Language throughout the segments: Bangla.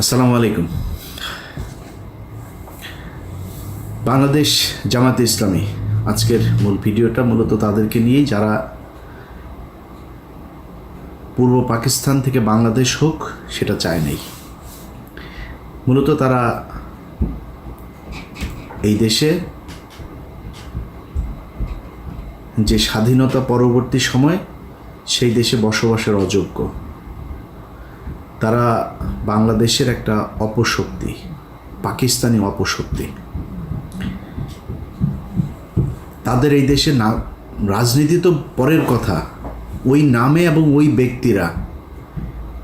আসসালামু আলাইকুম। বাংলাদেশ জামাতে ইসলামী আজকের মূল ভিডিওটা মূলত তাদেরকে নিয়েই যারা পূর্ব পাকিস্তান থেকে বাংলাদেশ হোক সেটা চায় নাই। মূলত তারা এই দেশে যে স্বাধীনতা পরবর্তী সময় সেই দেশে বসবাসের অযোগ্য, তারা বাংলাদেশের একটা অপশক্তি, পাকিস্তানি অপশক্তি। তাদের এই দেশে না রাজনীতি তো পরের কথা, ওই নামে এবং ওই ব্যক্তিরা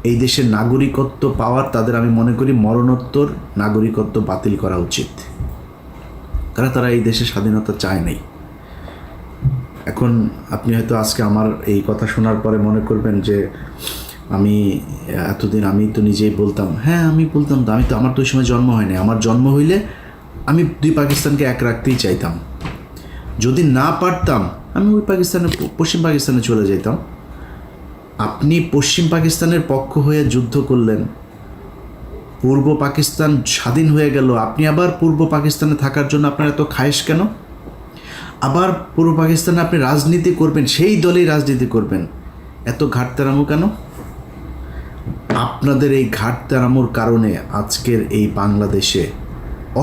এই দেশের নাগরিকত্ব পাওয়ার তাদের আমি মনে করি মরণোত্তর নাগরিকত্ব বাতিল করা উচিত, কারণ তারা এই দেশে স্বাধীনতা চায় নাই। এখন আপনি হয়তো আজকে আমার এই কথা শোনার পরে মনে করবেন যে আমি এতদিন আমি তো নিজেই বলতাম, হ্যাঁ আমি বলতাম তো, আমার তো ওই সময় জন্ম হয়নি। আমার জন্ম হইলে আমি দুই পাকিস্তানকে এক রাখতেই চাইতাম। যদি না পারতাম আমি ওই পাকিস্তানে, পশ্চিম পাকিস্তানে চলে যেতাম। আপনি পশ্চিম পাকিস্তানের পক্ষ হয়ে যুদ্ধ করলেন, পূর্ব পাকিস্তান স্বাধীন হয়ে গেল, আপনি আবার পূর্ব পাকিস্তানে থাকার জন্য আপনার এত খায়েশ কেন? আবার পূর্ব পাকিস্তানে আপনি রাজনীতি করবেন, সেই দলেই রাজনীতি করবেন, এত ঘাটতেরামো কেন? আপনাদের এই ঘাটতেরামোর কারণে আজকের এই বাংলাদেশে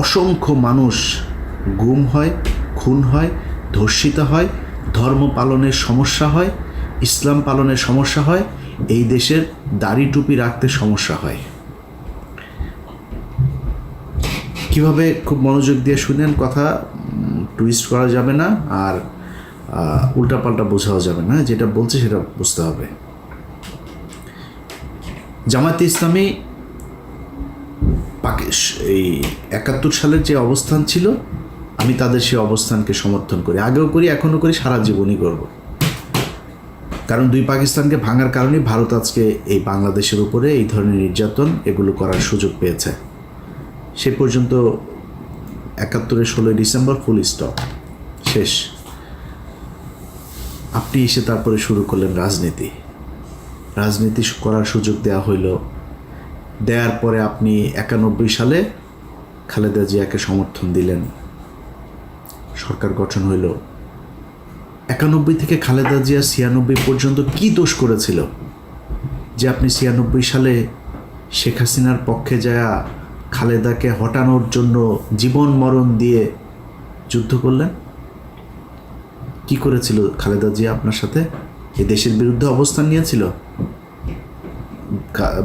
অসংখ্য মানুষ গুম হয়, খুন হয়, ধর্ষিত হয়, ধর্ম পালনের সমস্যা হয়, ইসলাম পালনের সমস্যা হয়, এই দেশের দাড়ি টুপি রাখতে সমস্যা হয়। কিভাবে খুব মনোযোগ দিয়ে শুনেন, কথা টুইস্ট করা যাবে না আর উল্টাপাল্টা বোঝাও যাবে না, যেটা বলছে সেটা বুঝতে হবে। জামায়াতে ইসলামী এই ৭১ সালের যে অবস্থান ছিল, আমি তাদের সেই অবস্থানকে সমর্থন করি, আগেও করি, এখনও করি, সারা জীবনই করব। কারণ দুই পাকিস্তানকে ভাঙার কারণে ভারত আজকে এই বাংলাদেশের উপরে এই ধরনের নির্যাতন এগুলো করার সুযোগ পেয়েছে। সে পর্যন্ত ৭১-এর ১৬ ডিসেম্বর ফুল স্টপ, শেষ। আপনি এসে তারপরে শুরু করলেন রাজনীতি করার সুযোগ দেওয়া হইল। দেওয়ার পরে আপনি ৯১ সালে খালেদা জিয়াকে সমর্থন দিলেন, সরকার গঠন হইল। ৯১ থেকে খালেদা জিয়া ৯৬ পর্যন্ত কি দোষ করেছিল যে আপনি ৯৬ সালে শেখ হাসিনার পক্ষে যায় খালেদাকে হটানোর জন্য জীবন মরণ দিয়ে যুদ্ধ করলেন? কি করেছিল খালেদা জিয়া আপনার সাথে? এই দেশের বিরুদ্ধে অবস্থান নিয়েছিল।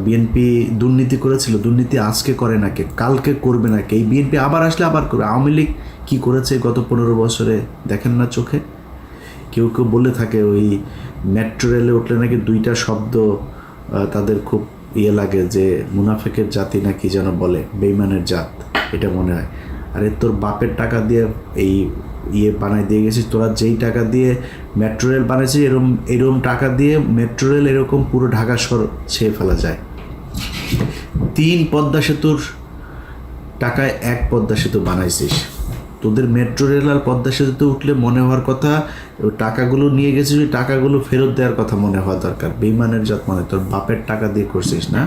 বিএনপি দুর্নীতি করেছিল, দুর্নীতি আজকে করে নাকি, কালকে করবে নাকি, এই বিএনপি আবার আসলে আবার করবে। আওয়ামী লীগ কী করেছে গত ১৫ বছরে দেখেন না চোখে? কেউ কেউ বলে থাকে ওই মেট্রো রেলে উঠলে নাকি দুইটা শব্দ তাদের খুব লাগে, যে মুনাফেকের জাতি নাকি যেন বলে, বেইমানের জাত, এটা মনে হয়। আরে তোর বাপের টাকা দিয়ে এই বানাই দিয়ে গেছিস, তোরা যেই টাকা দিয়ে মেট্রো রেল বানিয়েছিস, এরকম টাকা দিয়ে মেট্রো রেল এরকম পুরো ঢাকা শহর ছেয়ে ফেলা যায়। ৩ পদ্মা সেতুর টাকায় ১ পদ্মা সেতু বানাইছিস। তোদের মেট্রো রেল আর পদ্মা সেতুতে উঠলে মনে হওয়ার কথা ওই টাকাগুলো নিয়ে গেছিস, ওই টাকাগুলো ফেরত দেওয়ার কথা মনে হওয়া দরকার। বেইমানের জাত, মানে তোর বাপের টাকা দিয়ে করছিস না?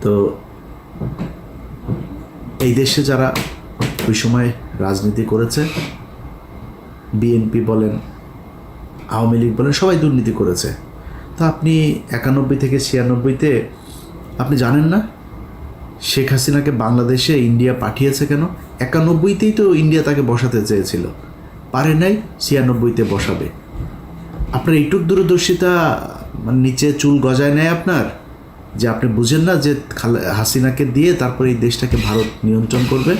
তো এই দেশে যারা ওই সময় রাজনীতি করেছে, বিএনপি বলেন, আওয়ামী লীগ বলেন, সবাই দুর্নীতি করেছে। তো আপনি ৯১ থেকে ৯৬-তে আপনি জানেন না শেখ হাসিনাকে বাংলাদেশে ইন্ডিয়া পাঠিয়েছে কেন? ৯১-তেই তো ইন্ডিয়া তাকে বসাতে চেয়েছিল, পারে নাই, ৯৬-তে বসাবে। আপনার এইটুক দূরদর্শিতা নিচে চুল গজায় নেয় আপনার, যে আপনি বুঝেন না যে হাসিনাকে দিয়ে তারপরে এই দেশটাকে ভারত নিয়ন্ত্রণ করবে।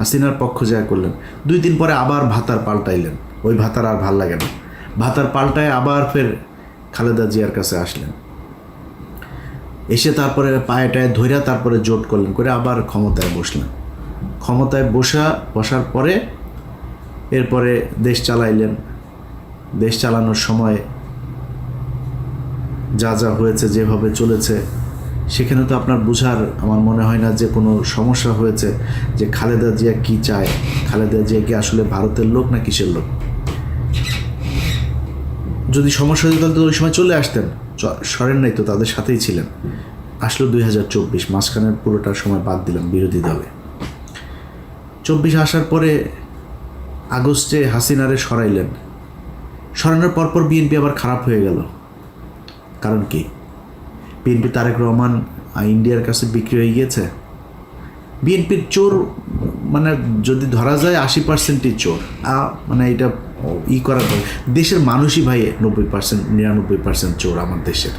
হাসিনার পক্ষ জয় করলেন, ২ দিন পরে আবার ভাতার পাল্টাইলেন, ওই ভাতার আর ভাল লাগে না, ভাতার পাল্টায় আবার ফের খালেদা জিয়ার কাছে আসলেন, এসে তারপরে পায়ে টায়ে ধইরা তারপরে জোট করলেন, করে আবার ক্ষমতায় বসলেন। ক্ষমতায় বসার পরে এরপরে দেশ চালাইলেন। দেশ চালানোর সময় যা যা হয়েছে, যেভাবে চলেছে, সেখানে তো আপনার বুঝার আমার মনে হয় না যে কোনো সমস্যা হয়েছে যে খালেদা জিয়া কী চায়, খালেদা জিয়া কি আসলে ভারতের লোক না কিসের লোক। যদি সমস্যা হতো তাহলে তো ওই সময় চলে আসতেন, সরেন নাই তো, তাদের সাথেই ছিলেন। আসলো 2024, মাঝখানের পুরোটা সময় বাদ দিলাম বিরোধী দলে। 24 আসার পরে আগস্টে হাসিনারে সরাইলেন, সরানোর পরপর বিএনপি আবার খারাপ হয়ে গেল। কারণ কি? বিএনপি তারেক রহমান ইন্ডিয়ার কাছে বিক্রি হয়ে গিয়েছে। বিএনপির চোর মানে যদি ধরা যায় 80%ই চোর, মানে এটা করার পরে দেশের মানুষই ভাই 90% 99% চোর আমার দেশের,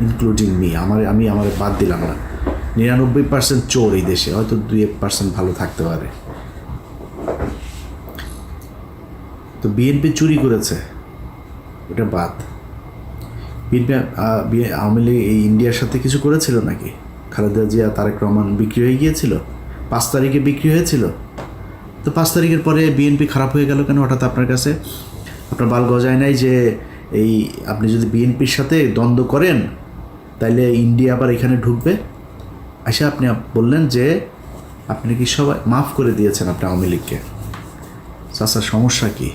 ইনক্লুডিং মি। আমি বাদ দিলাম না, 99% চোর এই দেশে, হয়তো 2-1% ভালো থাকতে পারে। তো বিএনপি চুরি করেছে, ওটা বাদ। বিএনপি আওয়ামী লীগ এই ইন্ডিয়ার সাথে কিছু করেছিল নাকি? খালেদা জিয়া তারেক রহমান বিক্রি হয়ে গিয়েছিল, 5 তারিখে বিক্রি হয়েছিল। তো 5 তারিখের পরে বিএনপি খারাপ হয়ে গেল কেন হঠাৎ আপনার কাছে? আপনার বাল গজায় নাই যে এই আপনি যদি বিএনপির সাথে দ্বন্দ্ব করেন তাইলে ইন্ডিয়া আবার এখানে ঢুকবে? আচ্ছা, আপনি বললেন যে আপনি কি সবাই মাফ করে দিয়েছেন আপনি আওয়ামী লীগকে। চাচার সমস্যা কি?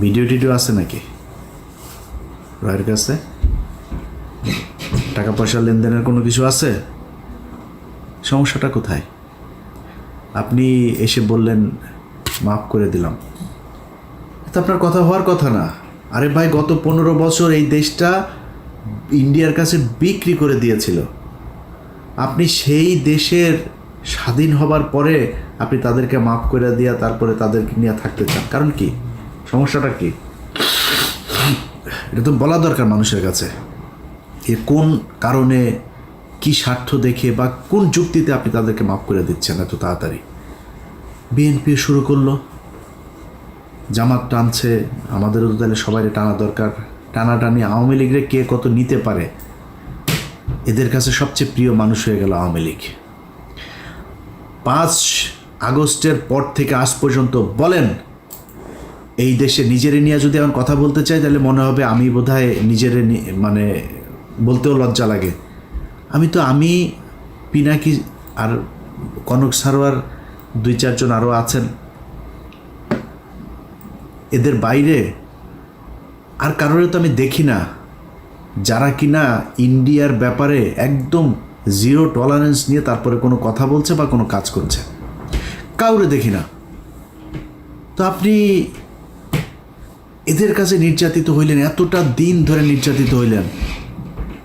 ভিডিও টিডিও আছে নাকি রয়ের কাছে? টাকা পয়সা লেনদেনের কোনো কিছু আছে? সমস্যাটা কোথায়? আপনি এসে বললেন মাফ করে দিলাম, তো আপনার কথা হওয়ার কথা না। আরে ভাই, গত 15 বছর এই দেশটা ইন্ডিয়ার কাছে বিক্রি করে দিয়েছিল। আপনি সেই দেশের স্বাধীন হবার পরে আপনি তাদেরকে মাফ করে দিয়া তারপরে তাদেরকে নিয়ে থাকতে চান। কারণ কি? সমস্যাটা কি? এটা তো বলা দরকার মানুষের কাছে। এ কোন কারণে, কি স্বার্থ দেখে বা কোন যুক্তিতে আপনি তাদেরকে মাফ করে দিচ্ছেন এত তাড়াতাড়ি? বিএনপি শুরু করলো, জামাত টানছে, আমাদেরও তো তাহলে সবাই টানা দরকার। টানাটানি আওয়ামী লীগরে কে কত নিতে পারে, এদের কাছে সবচেয়ে প্রিয় মানুষ হয়ে গেল আওয়ামী লীগ। 5 আগস্টের পর থেকে আজ পর্যন্ত বলেন, এই দেশে নিজেরে নিয়ে যদি এখন কথা বলতে চাই তাহলে মনে হবে আমি বোধহয় নিজেরে মানে বলতেও লজ্জা লাগে। আমি পিনাকি আর কনক সারোয়ার 2-4 জন আরও আছেন, এদের বাইরে আর কারোর তো আমি দেখি না যারা কিনা ইন্ডিয়ার ব্যাপারে একদম জিরো টলারেন্স নিয়ে তারপরে কোনো কথা বলছে বা কোনো কাজ করছে, কাউরে দেখি না। তো আপনি এদের কাছে নির্যাতিত হইলেন, এতটা দিন ধরে নির্যাতিত হইলেন,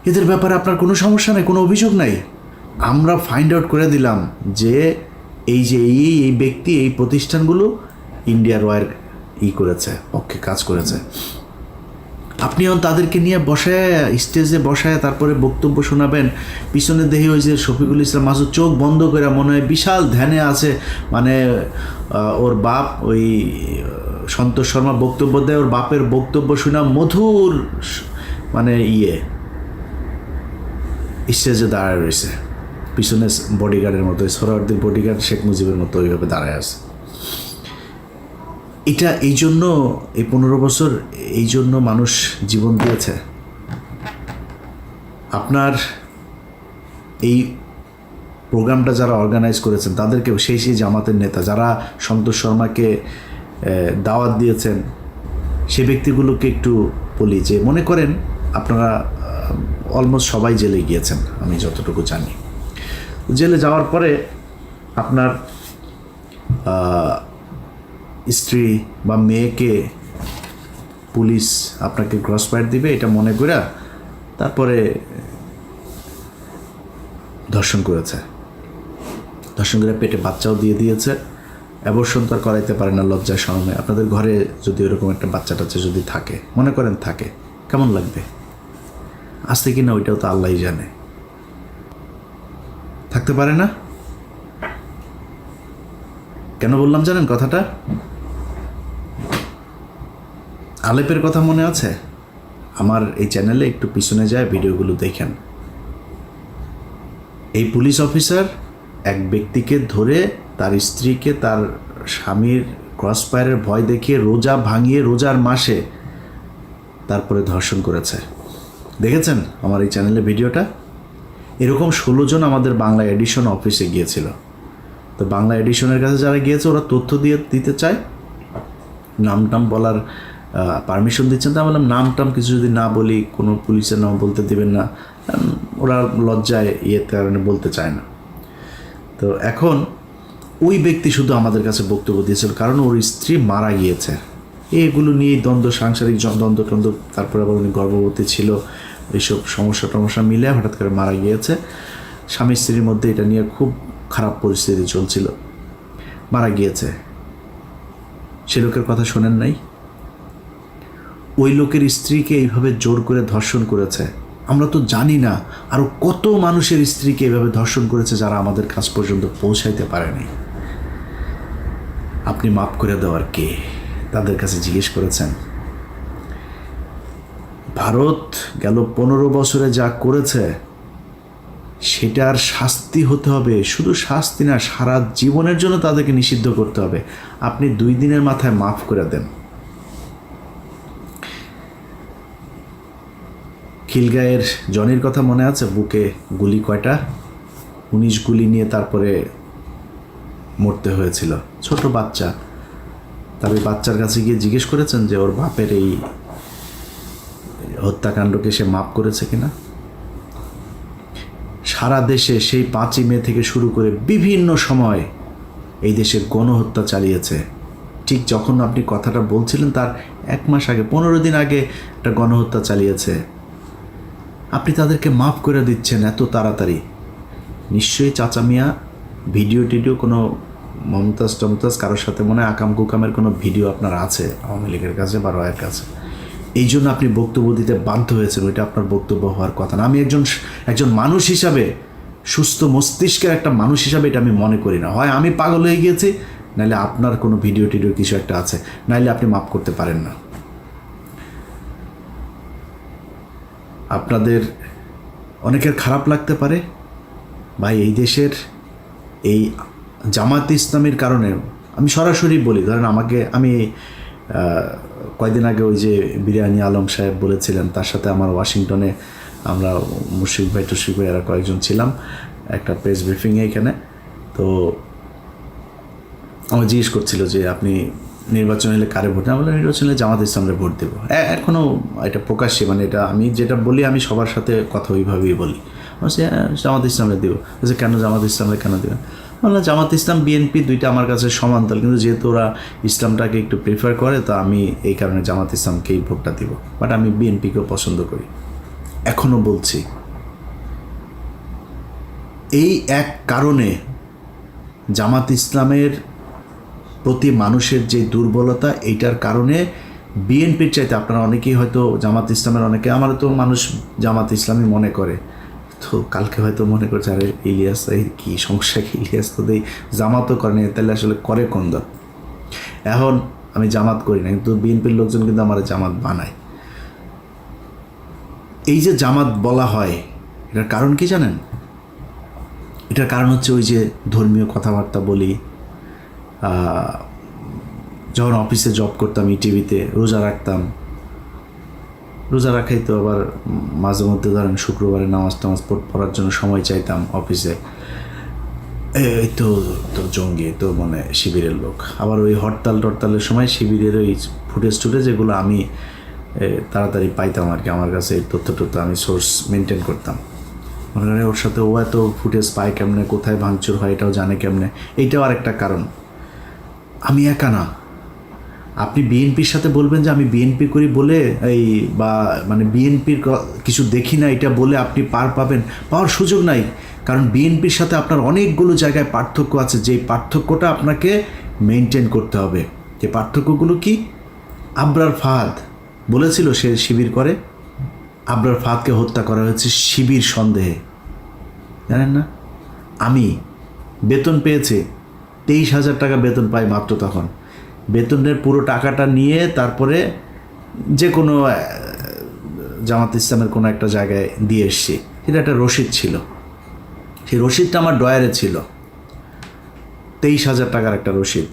এদের ব্যাপারে আপনার কোনো সমস্যা নেই, কোনো অভিযোগ নাই। আমরা ফাইন্ড আউট করে দিলাম যে এই যে এই ব্যক্তি এই প্রতিষ্ঠানগুলো ইন্ডিয়ার ওয়ার করেছে, পক্ষে কাজ করেছে। আপনিও তাদেরকে নিয়ে বসায় স্টেজে বসায় তারপরে বক্তব্য শোনাবেন। পিছনে দেখি ওই যে শফিকুল ইসলাম মাসুদ চোখ বন্ধ করে মনে হয় বিশাল ধ্যানে আছে, মানে ওর বাপ ওই সন্তোষ শর্মা বক্তব্য দেয়, ওর বাপের বক্তব্য শোনা মধুর মানে স্টেজে দাঁড়ায় রয়েছে, পিছনে বডিগার্ডের মতো, সোহরাওয়ার্দীর বডিগার্ড শেখ মুজিবের মতো ওইভাবে দাঁড়ায় আছে। এটা এই জন্য এই 15 বছর এই জন্য মানুষ জীবন দিয়েছে। আপনার এই প্রোগ্রামটা যারা অর্গানাইজ করেছেন তাদেরকে, সেই জামাতের নেতা যারা সন্তোষ শর্মাকে দাওয়াত দিয়েছেন, সে ব্যক্তিগুলোকে একটু বলি যে মনে করেন আপনারা অলমোস্ট সবাই জেলে গিয়েছেন আমি যতটুকু জানি। জেলে যাওয়ার পরে আপনার স্ত্রী বা মেয়েকে পুলিশ আপনাকে ক্রস ফায়ার দিবে এটা মনে করে তারপরে ধর্ষণ করেছে, ধর্ষণ করে পেটে বাচ্চাও দিয়ে দিয়েছে। অ্যাবর্শন তো আর করাইতে পারে না লজ্জায় শরমে। আপনাদের ঘরে যদি ওরকম একটা বাচ্চা টাচ্চা যদি থাকে, মনে করেন থাকে, কেমন লাগবে? আসতে কি না ওইটাও তো আল্লাহই জানে। থাকতে পারে না? কেন বললাম জানেন কথাটা? আলেপের কথা মনে আছে? আমার এই চ্যানেলে একটু পিছনে যায় ভিডিওগুলো দেখেন। এই পুলিশ অফিসার এক ব্যক্তিকে ধরে তার স্ত্রীকে তার স্বামীর ক্রস ফায়ারের ভয় দেখিয়ে রোজা ভাঙিয়ে রোজার মাসে তারপরে ধর্ষণ করেছে। দেখেছেন আমার এই চ্যানেলে ভিডিওটা? এরকম 16 জন আমাদের বাংলা এডিশন অফিসে গিয়েছিল। তো বাংলা এডিশনের কাছে যারা গিয়েছে ওরা তথ্য দিতে চায়, নাম টাম বলার পারমিশন দিচ্ছেন। তা বললাম নাম টাম কিছু যদি না বলি, কোনো পুলিশের নাম বলতে দেবেন না, ওরা লজ্জায় কারণে বলতে চায় না। তো এখন ওই ব্যক্তি শুধু আমাদের কাছে বক্তব্য দিয়েছিল, কারণ ওর স্ত্রী মারা গিয়েছে। এগুলো নিয়েই দ্বন্দ্ব, সাংসারিক দ্বন্দ্ব, তারপরে আবার উনি গর্ভবতী ছিল, এইসব সমস্যা মিলে হঠাৎ করে মারা গিয়েছে। স্বামী স্ত্রীর মধ্যে এটা নিয়ে খুব খারাপ পরিস্থিতি চলছিল, মারা গিয়েছে। সে লোকের কথা শোনেন নাই? ওই লোকের স্ত্রীকে এইভাবে জোর করে ধর্ষণ করেছে। আমরা তো জানি না আরও কত মানুষের স্ত্রীকে এইভাবে ধর্ষণ করেছে যারা আমাদের কাছ পর্যন্ত পৌঁছাইতে পারেনি। আপনি মাফ করে দেওয়ার কে? তাদের কাছে জিজ্ঞেস করেছেন? ভারত গেল 15 বছরে যা করেছে সেটার শাস্তি হতে হবে। শুধু শাস্তি না, সারা জীবনের জন্য তাদেরকে নিষিদ্ধ করতে হবে। আপনি 2 দিনের মাথায় মাফ করে দেন। খিলগাঁয়ের জনির কথা মনে আছে? বুকে গুলি কয়টা? 19 গুলি নিয়ে তারপরে মরতে হয়েছিল, ছোট বাচ্চা। তবে বাচ্চার কাছে গিয়ে জিজ্ঞেস করেছেন যে ওর বাপের এই হত্যাকাণ্ডকে সে মাফ করেছে কিনা? সারা দেশে সেই 5ই মে থেকে শুরু করে বিভিন্ন সময় এই দেশের গণহত্যা চালিয়েছে। ঠিক যখন আপনি কথাটা বলছিলেন তার 1 মাস আগে, 15 দিন আগে একটা গণহত্যা চালিয়েছে। আপনি তাদেরকে মাফ করে দিচ্ছেন এত তাড়াতাড়ি। নিশ্চয়ই চাচা মিয়া ভিডিও টিডিও কোনো মমতাজ কারোর সাথে মনে হয় আকাম কুকামের কোনো ভিডিও আপনার আছে আওয়ামী লীগের কাছে বা রয়ের কাছে। এই জন্য আপনি বক্তব্য দিতে বাধ্য হয়েছেন। ওইটা আপনার বক্তব্য হওয়ার কথা না। আমি একজন মানুষ হিসাবে, সুস্থ মস্তিষ্কের একটা মানুষ হিসাবে এটা আমি মনে করি না। হয় আমি পাগল হয়ে গিয়েছি, নাহলে আপনার কোনো ভিডিও টিডিও কিছু একটা আছে, নাহলে আপনি মাফ করতে পারেন না। আপনাদের অনেকের খারাপ লাগতে পারে ভাই, এই দেশের এই জামাত ইসলামের কারণে। আমি সরাসরি বলি, ধরেন আমি কয়েকদিন আগে ওই যে বিরিয়ানি আলম সাহেব বলেছিলেন, তার সাথে আমার ওয়াশিংটনে আমরা মুশফিক ভাই এরা কয়েকজন ছিলাম একটা প্রেস ব্রিফিংয়ে এখানে। তো আমার জিজ্ঞেস করছিল যে আপনি নির্বাচন হলে কারে ভোট? না বলে নির্বাচন হলে জামাত ইসলামরে ভোট দেবো। এখনও এটা প্রকাশ্যে, মানে এটা আমি যেটা বলি আমি সবার সাথে কথা ওইভাবেই বলি। বলছি জামাত ইসলামে দেবো। বলছে কেন জামাত ইসলামে কেন দেবেন? বললাম জামাত ইসলাম বিএনপি দুইটা আমার কাছে সমান্তরাল, কিন্তু যেহেতু ওরা ইসলামটাকে একটু প্রিফার করে তো আমি এই কারণে জামাত ইসলামকেই ভোটটা দিব। বাট আমি বিএনপিকেও পছন্দ করি, এখনও বলছি। এই এক কারণে জামাত ইসলামের প্রতি মানুষের যে দুর্বলতা, এইটার কারণে বিএনপির চাইতে আপনারা অনেকেই হয়তো জামাত ইসলামের, অনেকে আমার তো মানুষ জামাত ইসলামই মনে করে, তো কালকে হয়তো মনে করছে আরে ইলিয়াস এই কী সমস্যা, কি ইলিয়াস তো দেই জামাতও করে না, তাহলে আসলে করে কোন দল? এখন আমি জামাত করি না, কিন্তু বিএনপির লোকজন কিন্তু আমার জামাত বানায়। এই যে জামাত বলা হয় এটার কারণ কি জানেন? এটার কারণ হচ্ছে ওই যে ধর্মীয় কথাবার্তা বলি। যখন অফিসে জব করতাম ইটিভিতে, রোজা রাখতাম। রোজা রাখাই তো আবার মাঝে মধ্যে ধরেন শুক্রবারে নামাজ টামাজ পড়ার জন্য সময় চাইতাম অফিসে। এই তো জঙ্গি, তো মানে শিবিরের লোক। আবার ওই হরতালের সময় শিবিরের ওই ফুটেজ যেগুলো আমি তাড়াতাড়ি পাইতাম আর কি, আমার কাছে এই তথ্য আমি সোর্স মেনটেন করতাম। মনে করেন ওর সাথে ও এত ফুটেজ পায় কেমনে, কোথায় ভাঙচুর হয় এটাও জানে কেমনে। এইটাও আর একটা কারণ। আমি একা না, আপনি বিএনপির সাথে বলবেন যে আমি বিএনপি করি বলে এই বা মানে বিএনপির কিছু দেখি না এটা বলে আপনি পাওয়ার সুযোগ নাই। কারণ বিএনপির সাথে আপনার অনেকগুলো জায়গায় পার্থক্য আছে, যেই পার্থক্যটা আপনাকে মেনটেন করতে হবে। যে পার্থক্যগুলো কি? আবরার ফাহাদ বলেছিল সে শিবির করে। আবরার ফাহাদকে হত্যা করা হয়েছে শিবির সন্দেহে, জানেন না? আমি বেতন পেয়েছি 23,000 টাকা বেতন পাই মাত্র তখন। বেতনের পুরো টাকাটা নিয়ে তারপরে যে কোনো জামাত ইসলামের কোনো একটা জায়গায় দিয়ে এসছি। এটা একটা রসিদ ছিল, সেই রসিদটা আমার ডয়ারে ছিল। 23,000 টাকার একটা রসিদ।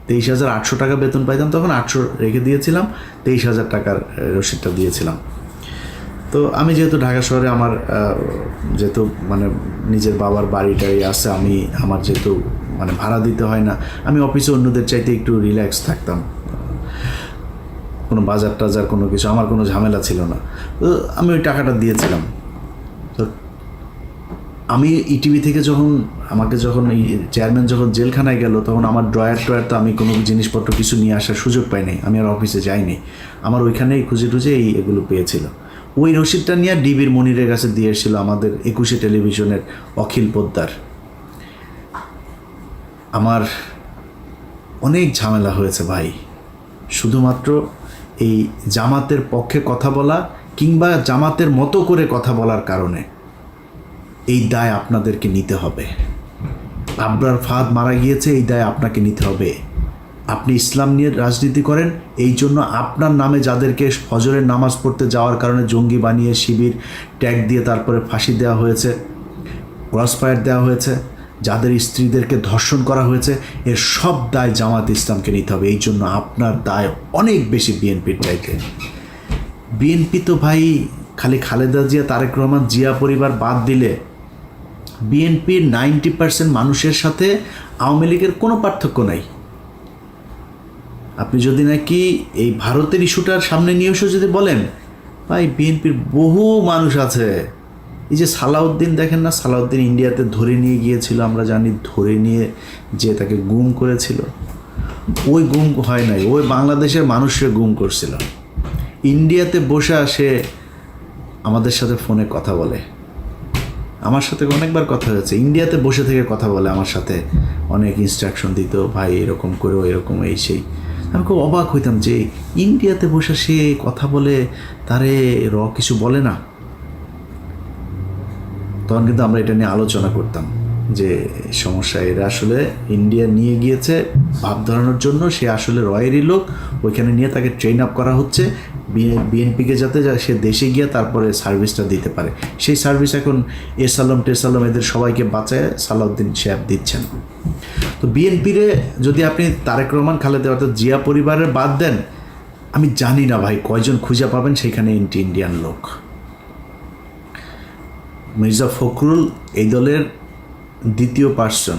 23,800 টাকা বেতন পাইতাম তখন, 800 রেখে দিয়েছিলাম, 23,000 টাকার রসিদটা দিয়েছিলাম। তো আমি যেহেতু ঢাকা শহরে আমার যেহেতু মানে নিজের বাবার বাড়িটাই আছে, আমার যেহেতু মানে ভাড়া দিতে হয় না, আমি অফিসে অন্যদের চাইতে একটু রিল্যাক্স থাকতাম, কোনো বাজার টাজার কোনো কিছু, আমার কোনো ঝামেলা ছিল না। তো আমি ওই টাকাটা দিয়েছিলাম। তো আমি ইটিভি থেকে আমাকে যখন এই চেয়ারম্যান যখন জেলখানায় গেল, তখন আমার ড্রয়ার তো আমি কোনো জিনিসপত্র কিছু নিয়ে আসার সুযোগ পাইনি, আমি আর অফিসে যাইনি। আমার ওইখানেই খুঁজে এগুলো পেয়েছিল। ওই রসিদটা নিয়ে ডিবির মনিরের কাছে দিয়ে এসেছিল আমাদের 21 টেলিভিশনের অখিল পোদ্দার। আমার অনেক ঝামেলা হয়েছে ভাই, শুধুমাত্র এই জামাতের পক্ষে কথা বলা কিংবা জামাতের মতো করে কথা বলার কারণে। এই দায় আপনাদেরকে নিতে হবে। আবরার ফাহাদ মারা গিয়েছে, এই দায় আপনাকে নিতে হবে। আপনি ইসলাম নিয়ে রাজনীতি করেন, এই জন্য আপনার নামে যাদেরকে ফজরের নামাজ পড়তে যাওয়ার কারণে জঙ্গি বানিয়ে শিবির ট্যাগ দিয়ে তারপরে ফাঁসি দেওয়া হয়েছে, ক্রসফায়ার দেওয়া হয়েছে, যাদের স্ত্রীদেরকে ধর্ষণ করা হয়েছে, এর সব দায় জামাত ইসলামকে নিতে হবে। এই জন্য আপনার দায় অনেক বেশি বিএনপির চাইতে। বিএনপি তো ভাই খালি খালেদা জিয়া, তারেক রহমান, জিয়া পরিবার বাদ দিলে বিএনপির 90% মানুষের সাথে আওয়ামী লীগের কোনো পার্থক্য নাই। আপনি যদি নাকি এই ভারতের ইস্যুটার সামনে নিয়ে এসে যদি বলেন, ভাই বিএনপির বহু মানুষ আছে। এই যে সালাউদ্দিন দেখেন না, সালাউদ্দিন ইন্ডিয়াতে ধরে নিয়ে গিয়েছিল, আমরা জানি, ধরে নিয়ে যে তাকে গুম করেছিল। ওই গুম হয় নাই, ওই বাংলাদেশের মানুষকে গুম করছিল। ইন্ডিয়াতে বসে সে আমাদের সাথে ফোনে কথা বলে, আমার সাথে অনেকবার কথা হয়েছে। ইন্ডিয়াতে বসে থেকে কথা বলে আমার সাথে, অনেক ইনস্ট্রাকশন দিত, ভাই এরকম করো, এরকম এই সেই। আমি খুব অবাক হইতাম যে ইন্ডিয়াতে বসে সে কথা বলে, তারে কিছু বলে না। তখন কিন্তু আমরা এটা নিয়ে আলোচনা করতাম যে সমস্যা, এরা আসলে ইন্ডিয়া নিয়ে গিয়েছে ভাব ধরানোর জন্য, সে আসলে রয়েরই লোক, ওইখানে নিয়ে তাকে ট্রেন আপ করা হচ্ছে বিএনপিকে, যাতে সে দেশে গিয়ে তারপরে সার্ভিসটা দিতে পারে। সেই সার্ভিস এখন এসালাম টেসালাম এদের সবাইকে বাঁচায় সালাউদ্দিন সাহেব দিচ্ছেন। তো বিএনপিরে যদি আপনি তারেক রহমান, খালেদা অর্থাৎ জিয়া পরিবারের বাদ দেন, আমি জানি না ভাই কয়জন খুঁজে পাবেন সেখানে ইন্ডিয়ান লোক। মির্জা ফখরুল এই দলের দ্বিতীয় পার্সন,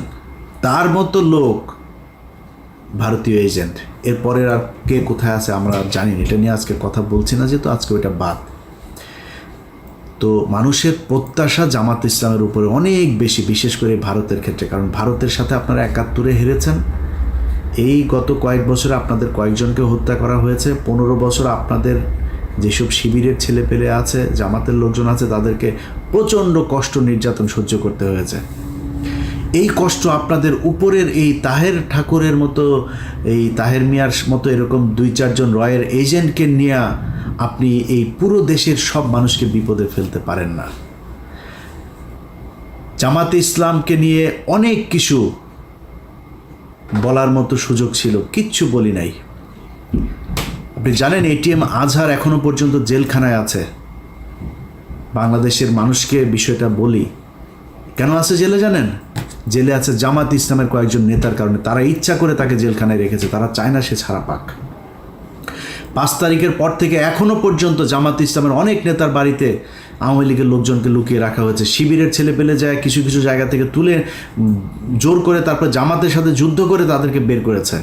তার মতো লোক ভারতীয় এজেন্ট। এরপরে আর কে কোথায় আছে আমরা জানি না, এটা নিয়ে আজকে কথা বলছি না, যেহেতু আজকে ওইটা বাদ। তো মানুষের প্রত্যাশা জামাত ইসলামের উপরে অনেক বেশি, বিশেষ করে ভারতের ক্ষেত্রে, কারণ ভারতের সাথে আপনারা 71-এ হেরেছেন। এই গত কয়েক বছরে আপনাদের কয়েকজনকে হত্যা করা হয়েছে। 15 বছর আপনাদের যেসব শিবিরের ছেলেপেলে আছে, জামাতের লোকজন আছে, তাদেরকে প্রচণ্ড কষ্ট নির্যাতন সহ্য করতে হয়েছে। এই কষ্ট আপনাদের উপরের এই তাহের ঠাকুরের মতো, এই তাহের মিয়ার মতো এরকম 2-4 জন রয়ের এজেন্টকে নিয়ে আপনি এই পুরো দেশের সব মানুষকে বিপদে ফেলতে পারেন না। জামাতে ইসলামকে নিয়ে অনেক কিছু বলার মতো সুযোগ ছিল, কিচ্ছু বলি নাই। আপনি জানেন এটিএম আজহার এখনো পর্যন্ত জেলখানায় আছে। বাংলাদেশের মানুষকে বিষয়টা বলি, কেন আছে জেলে জানেন? জেলে আছে জামাত ইসলামের কয়েকজন নেতার কারণে। তারা ইচ্ছা করে তাকে জেলখানায় রেখেছে, তারা চায় না সে ছাড়া পাক। 5 তারিখের পর থেকে এখনো পর্যন্ত জামাত ইসলামের অনেক নেতার বাড়িতে আওয়ামী লীগের লোকজনকে লুকিয়ে রাখা হয়েছে। শিবিরের ছেলে পেলে যায় কিছু কিছু জায়গা থেকে তুলে জোর করে তারপর জামাতের সাথে যুদ্ধ করে তাদেরকে বের করেছে।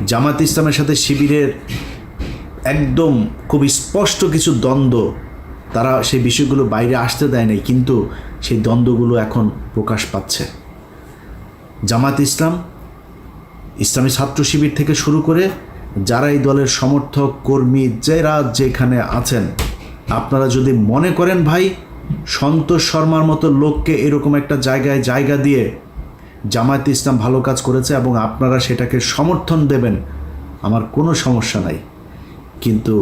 জামাত ইসলামের সাথে শিবিরের একদম খুব স্পষ্ট কিছু দ্বন্দ্ব, তারা সেই বিষয়গুলো বাইরে আসতে দেয় নাই, কিন্তু সেই দ্বন্দ্বগুলো এখন প্রকাশ পাচ্ছে। জামাত ইসলাম, ইসলামী ছাত্র শিবির থেকে শুরু করে যারা এই দলের সমর্থক কর্মী, যারা যেখানে আছেন, আপনারা যদি মনে করেন ভাই সন্তোষ শর্মার মতো লোককে এরকম একটা জায়গায় জায়গা দিয়ে জামায়াতে ইসলাম ভালো কাজ করেছে এবং আপনারা সেটাকে সমর্থন দেবেন, আমার কোনো সমস্যা নাই। কিন্তু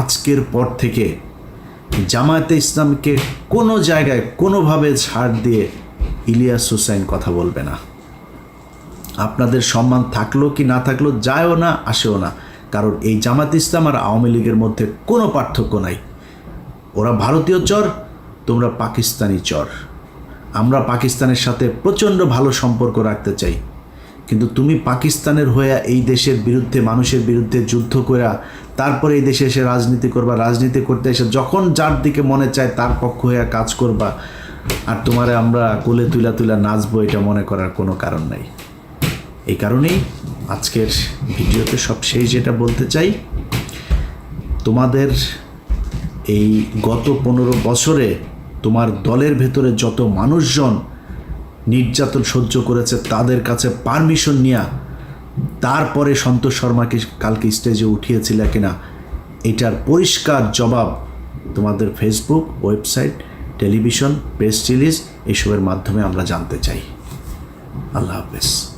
আজকের পর থেকে জামায়াতে ইসলামকে কোনো জায়গায় কোনোভাবে ছাড় দিয়ে ইলিয়াস হোসাইন কথা বলবে না। আপনাদের সম্মান থাকলো কি না থাকলো যায়ও না আসেও না, কারণ এই জামায়াতে ইসলাম আর আওয়ামী লীগের মধ্যে কোনো পার্থক্য নাই। ওরা ভারতীয় চর, তোমরা পাকিস্তানি চর। আমরা পাকিস্তানের সাথে প্রচণ্ড ভালো সম্পর্ক রাখতে চাই, কিন্তু তুমি পাকিস্তানের হয়ে এই দেশের বিরুদ্ধে, মানুষের বিরুদ্ধে যুদ্ধ করে তারপরে এই দেশে এসে রাজনীতি করবা, রাজনীতি করতে এসে যখন যার দিকে মনে চায় তার পক্ষ হয়ে কাজ করবা, আর তোমারে আমরা কোলে তুলা তুলা নাচবো, এটা মনে করার কোনো কারণ নাই। এই কারণেই আজকের ভিডিওতে সব শেষ যেটা বলতে চাই, তোমাদের এই গত 15 বছরে তোমার দলের ভেতরে যত মানুষজন নির্যাতন সহ্য করেছে তাদের কাছে পারমিশন নিয়ে তারপরে সন্তোষ শর্মাকে কালকে স্টেজে উঠিয়েছিল কিনা এটার পরিষ্কার জবাব তোমাদের Facebook, website, television, press release এসবের মাধ্যমে আমরা জানতে চাই। আল্লাহ হাফেজ।